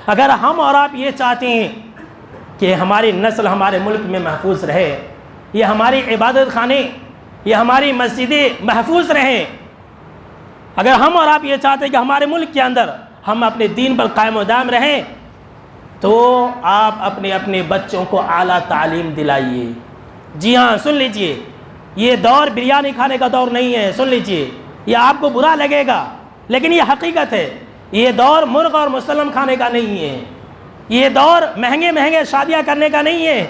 अगर हम और आप ये चाहते हैं कि हमारी नस्ल हमारे मुल्क में महफूज रहे, ये हमारी इबादत खाने, ये हमारी मस्जिदें महफूज रहें, अगर हम और आप ये चाहते हैं कि हमारे मुल्क के अंदर हम अपने दीन पर कायम व दायम रहें, तो आप अपने अपने बच्चों को आला तालीम दिलाइए। जी हाँ, सुन लीजिए, ये दौर बिरयानी खाने का दौर नहीं है। सुन लीजिए, ये आपको बुरा लगेगा लेकिन ये हकीकत है। ये दौर मुर्ग और मुसल्लम खाने का नहीं है। ये दौर महंगे महंगे शादियाँ करने का नहीं है।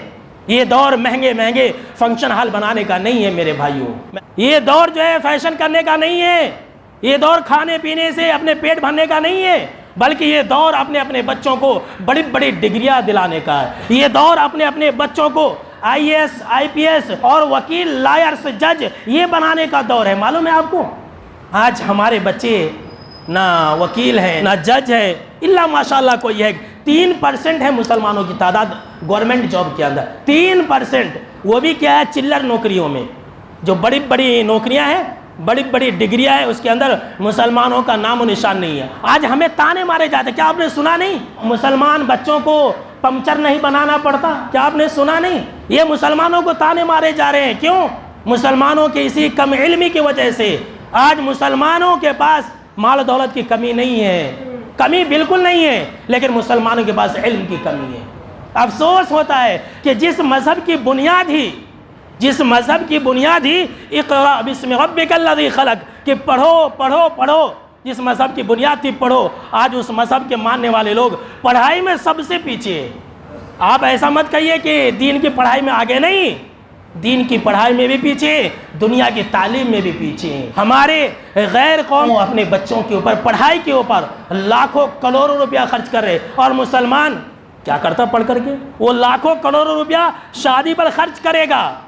ये दौर महंगे महंगे फंक्शन हॉल बनाने का नहीं है मेरे भाइयों। ये दौर जो है फैशन करने का नहीं है। ये दौर खाने पीने से अपने पेट भरने का नहीं है, बल्कि ये दौर अपने अपने बच्चों को बड़ी बड़ी डिग्रियां दिलाने का है। ये दौर अपने अपने बच्चों को IAS, IPS और वकील, लायर्स, जज ये बनाने का दौर है। मालूम है आपको, आज हमारे बच्चे ना वकील हैं ना जज है, इल्ला माशाल्लाह कोई है। 3% है मुसलमानों की तादाद गवर्नमेंट जॉब के अंदर। 3%, वो भी क्या है, चिल्लर नौकरियों में। जो बड़ी बड़ी नौकरियां हैं, बड़ी बड़ी डिग्रियां हैं, उसके अंदर मुसलमानों का नाम और निशान नहीं है। आज हमें ताने मारे जाते, क्या आपने सुना नहीं? मुसलमान बच्चों को पंक्चर नहीं बनाना पड़ता, क्या आपने सुना नहीं? ये मुसलमानों को ताने मारे जा रहे हैं। क्यों? मुसलमानों के इसी कम इल्मी की वजह से। आज मुसलमानों के पास माल दौलत की कमी नहीं है, कमी बिल्कुल नहीं है, लेकिन मुसलमानों के पास इल्म की कमी है। अफसोस होता है कि जिस मजहब की बुनियाद ही इक़रा बिस्मि रब्बिकल्लज़ी खलक़, कि पढ़ो पढ़ो पढ़ो, जिस मजहब की बुनियाद थी पढ़ो, आज उस मजहब के मानने वाले लोग पढ़ाई में सबसे पीछे। आप ऐसा मत कहिए कि दीन की पढ़ाई में आगे नहीं, दीन की पढ़ाई में भी पीछे, दुनिया की तालीम में भी पीछे। हमारे गैर कौम अपने बच्चों के ऊपर, पढ़ाई के ऊपर लाखों करोड़ों रुपया खर्च कर रहे, और मुसलमान क्या करता पढ़ करके? वो लाखों करोड़ों रुपया शादी पर खर्च करेगा,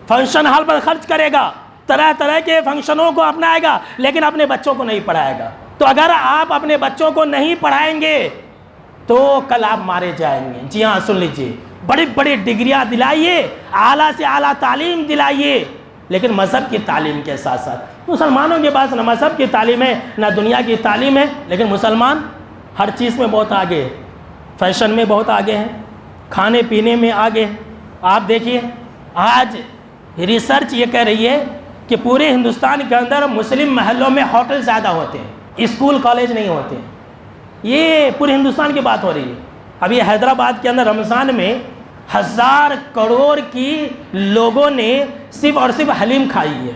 फंक्शन हॉल पर खर्च करेगा, तरह तरह के फंक्शनों को अपनाएगा, लेकिन अपने बच्चों को नहीं पढ़ाएगा। तो अगर आप अपने बच्चों को नहीं पढ़ाएंगे तो कल आप मारे जाएंगे। जी हाँ, सुन लीजिए, बड़ी बड़ी डिग्रियां दिलाइए, आला से आला तालीम दिलाइए, लेकिन मजहब की तालीम के साथ साथ। मुसलमानों के पास ना मजहब की तालीम है ना दुनिया की तालीम है, लेकिन मुसलमान हर चीज़ में बहुत आगे है, फैशन में बहुत आगे हैं, खाने पीने में आगे हैं। आप देखिए, आज रिसर्च ये कह रही है कि पूरे हिंदुस्तान के अंदर मुस्लिम महलों में होटल ज़्यादा होते हैं, स्कूल कॉलेज नहीं होते हैं। ये पूरे हिंदुस्तान की बात हो रही है। अभी हैदराबाद के अंदर रमज़ान में 1000 करोड़ की लोगों ने सिर्फ और सिर्फ हलीम खाई है।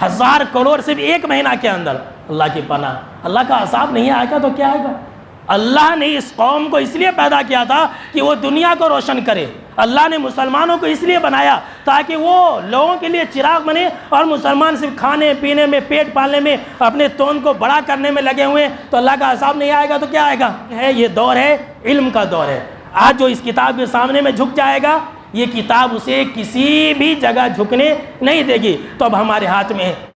1000 करोड़ सिर्फ एक महीना के अंदर। अल्लाह की पनाह, अल्लाह का अज़ाब नहीं आएगा तो क्या आएगा? अल्लाह ने इस कौम को इसलिए पैदा किया था कि वो दुनिया को रोशन करे। अल्लाह ने मुसलमानों को इसलिए बनाया ताकि वो लोगों के लिए चिराग बने, और मुसलमान सिर्फ खाने पीने में, पेट पालने में, अपने तोन को बड़ा करने में लगे हुए हैं, तो अल्लाह का अज़ाब नहीं आएगा तो क्या आएगा? ये दौर है, इल्म का दौर है। आज जो इस किताब के सामने में झुक जाएगा, ये किताब उसे किसी भी जगह झुकने नहीं देगी। तो अब हमारे हाथ में है।